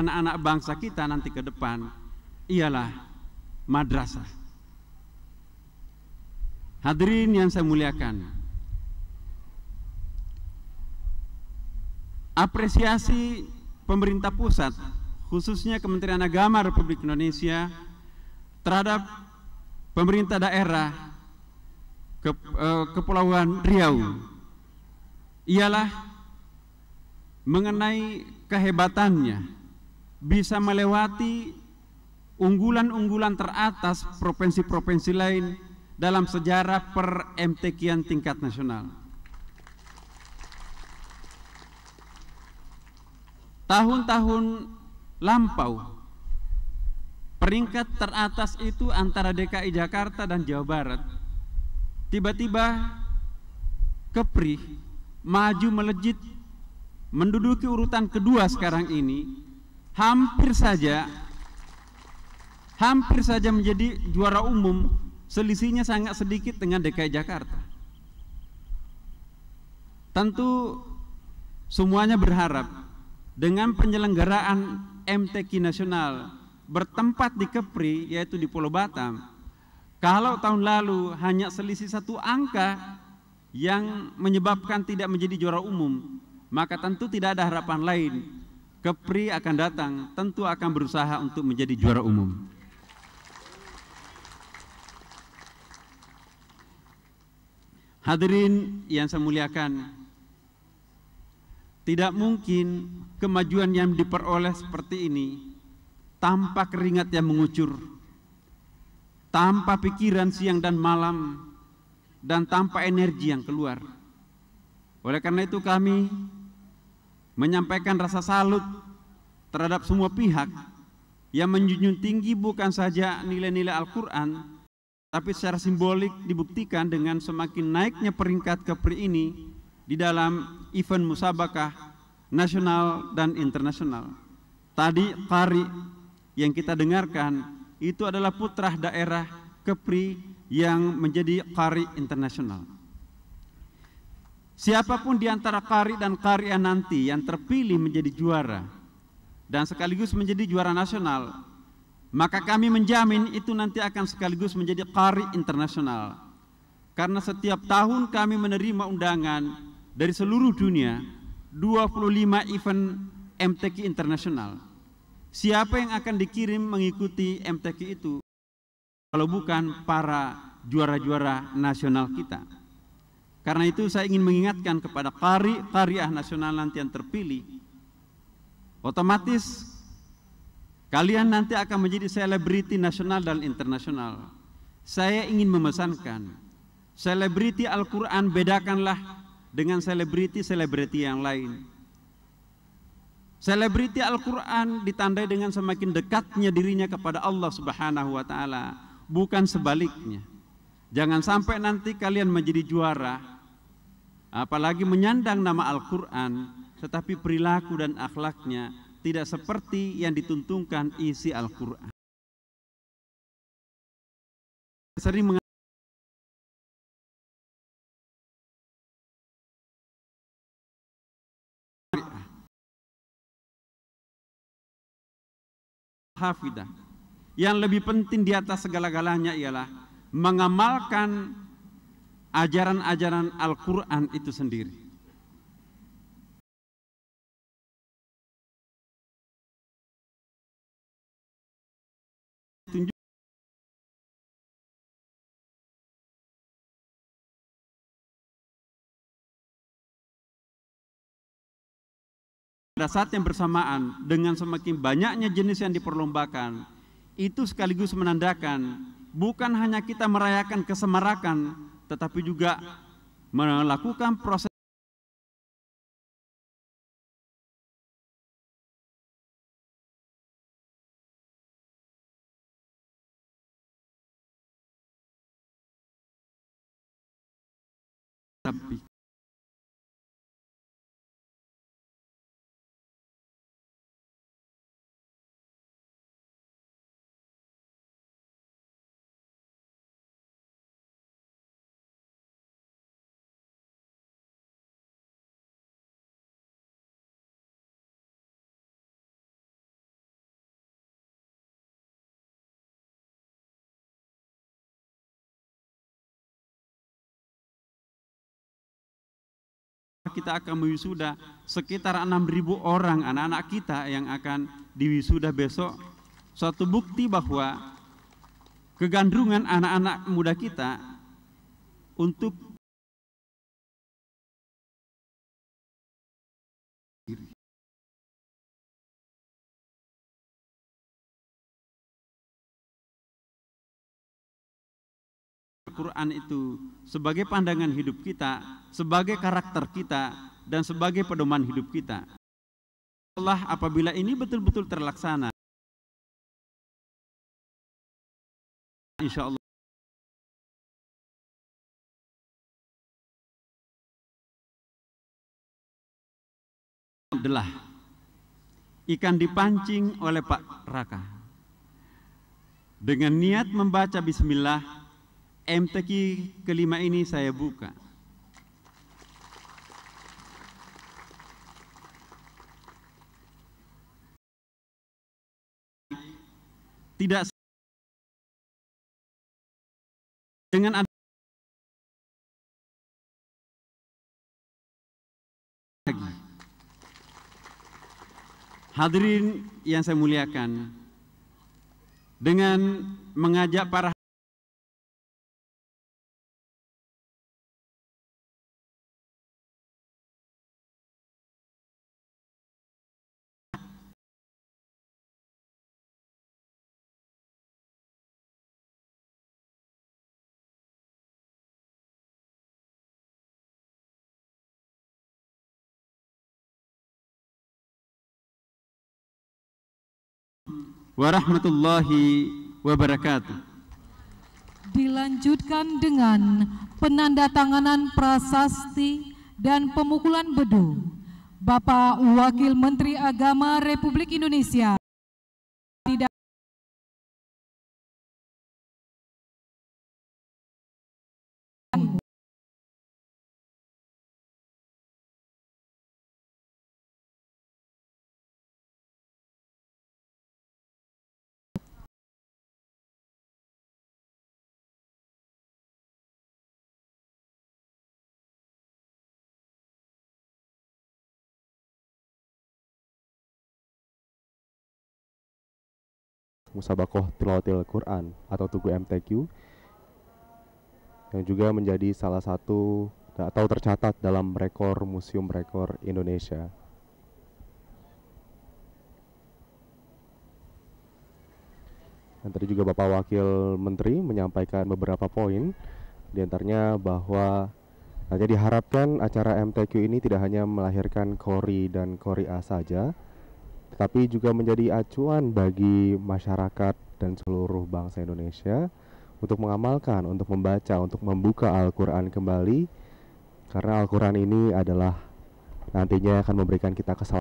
anak-anak bangsa kita nanti ke depan ialah madrasah. Hadirin yang saya muliakan, apresiasi pemerintah pusat, khususnya Kementerian Agama Republik Indonesia terhadap pemerintah daerah Kepulauan Riau ialah mengenai kehebatannya bisa melewati unggulan-unggulan teratas provinsi-provinsi lain dalam sejarah per MTQ-an tingkat nasional. Tahun-tahun lampau, peringkat teratas itu antara DKI Jakarta dan Jawa Barat. Tiba-tiba Kepri maju melejit menduduki urutan kedua sekarang ini, hampir saja menjadi juara umum, selisihnya sangat sedikit dengan DKI Jakarta. Tentu semuanya berharap dengan penyelenggaraan MTQ nasional bertempat di Kepri, yaitu di Pulau Batam, kalau tahun lalu hanya selisih 1 angka yang menyebabkan tidak menjadi juara umum, maka tentu tidak ada harapan lain. Kepri akan datang, tentu akan berusaha untuk menjadi juara umum. Hadirin yang saya muliakan, tidak mungkin kemajuan yang diperoleh seperti ini tanpa keringat yang mengucur, tanpa pikiran siang dan malam, dan tanpa energi yang keluar. Oleh karena itu kami menyampaikan rasa salut terhadap semua pihak yang menjunjung tinggi bukan saja nilai-nilai Al-Quran, tapi secara simbolik dibuktikan dengan semakin naiknya peringkat Kepri ini di dalam event musabakah nasional dan internasional. Tadi qari yang kita dengarkan itu adalah putra daerah Kepri yang menjadi qari internasional. Siapapun di antara qari dan qari'ah nanti yang terpilih menjadi juara dan sekaligus menjadi juara nasional, maka kami menjamin itu nanti akan sekaligus menjadi qari internasional. Karena setiap tahun kami menerima undangan dari seluruh dunia, 25 event MTQ internasional. Siapa yang akan dikirim mengikuti MTQ itu kalau bukan para juara-juara nasional kita? Karena itu saya ingin mengingatkan kepada qari'ah nasional nanti yang terpilih, otomatis kalian nanti akan menjadi selebriti nasional dan internasional. Saya ingin memesankan, selebriti Al-Quran bedakanlah dengan selebriti yang lain. Selebriti Al-Quran ditandai dengan semakin dekatnya dirinya kepada Allah Subhanahu wa Ta'ala, bukan sebaliknya. Jangan sampai nanti kalian menjadi juara, apalagi menyandang nama Al-Quran, tetapi perilaku dan akhlaknya tidak seperti yang dituntunkan isi Al-Quran. Sering hafidah. Yang lebih penting di atas segala-galanya ialah mengamalkan ajaran-ajaran Al-Quran itu sendiri. Pada saat yang bersamaan dengan semakin banyaknya jenis yang diperlombakan, itu sekaligus menandakan bukan hanya kita merayakan kesemarakan, tetapi juga melakukan proses tapi kita akan mewisuda sekitar 6.000 orang anak-anak kita yang akan diwisuda besok. Suatu bukti bahwa kegandrungan anak-anak muda kita untuk Al-Quran itu sebagai pandangan hidup kita, sebagai karakter kita, dan sebagai pedoman hidup kita. Allah, apabila ini betul-betul terlaksana, insya Allah adalah ikan dipancing oleh Pak Raka. Dengan niat membaca bismillah, MTQ kelima ini saya buka. Tidak dengan lagi. Hadirin yang saya muliakan, dengan mengajak para warahmatullahi wabarakatuh. Dilanjutkan dengan penandatanganan prasasti dan pemukulan bedu. Bapak Wakil Menteri Agama Republik Indonesia tidak Musabakoh Tilawatil Quran atau Tugu MTQ yang juga menjadi salah satu atau tercatat dalam rekor Museum Rekor Indonesia. Dan tadi juga Bapak Wakil Menteri menyampaikan beberapa poin, diantaranya bahwa nanti diharapkan acara MTQ ini tidak hanya melahirkan Qori dan Qori'ah saja, tetapi juga menjadi acuan bagi masyarakat dan seluruh bangsa Indonesia untuk mengamalkan, untuk membaca, untuk membuka Al-Quran kembali, karena Al-Quran ini adalah nantinya akan memberikan kita kesalahan.